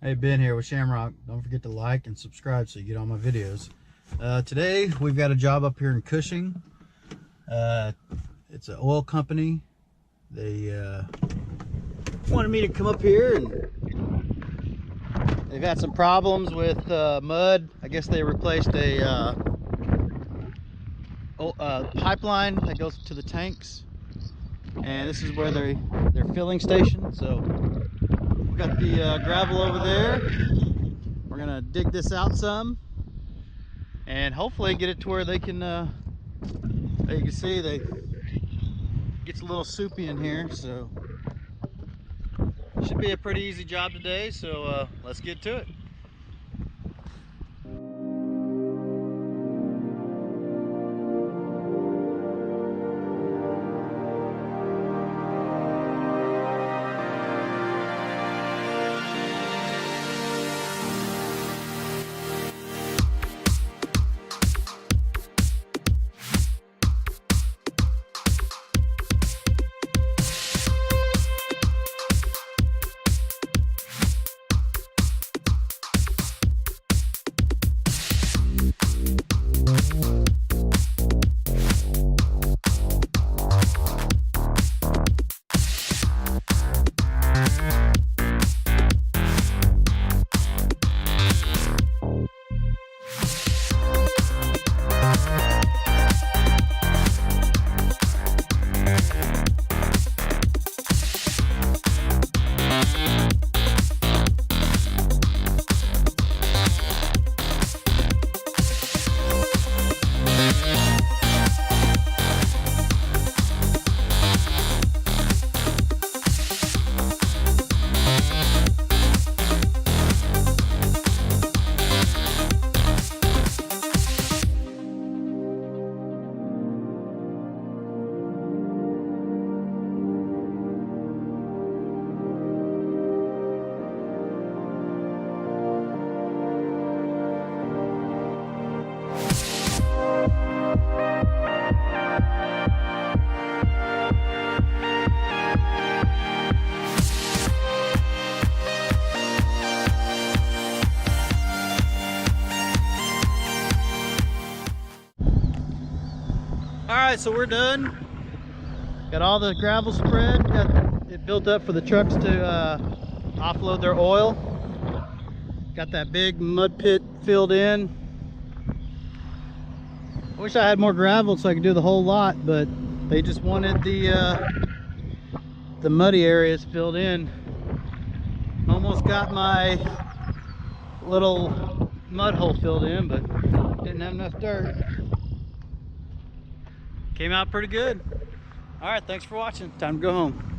Hey, Ben here with Shamrock. Don't forget to like and subscribe so you get all my videos. Today we've got a job up here in Cushing. It's an oil company. They wanted me to come up here, and they've had some problems with mud. I guess they replaced a pipeline that goes to the tanks, and this is where their filling station. So we got the gravel over there. We're gonna dig this out some and hopefully get it to where they can you can see it gets a little soupy in here, so should be a pretty easy job today. So let's get to it. Alright, so we're done. Got all the gravel spread, got it built up for the trucks to offload their oil. Got that big mud pit filled in. I wish I had more gravel so I could do the whole lot, but they just wanted the muddy areas filled in. Almost got my little mud hole filled in, but didn't have enough dirt. Came out pretty good. All right, thanks for watching. Time to go home.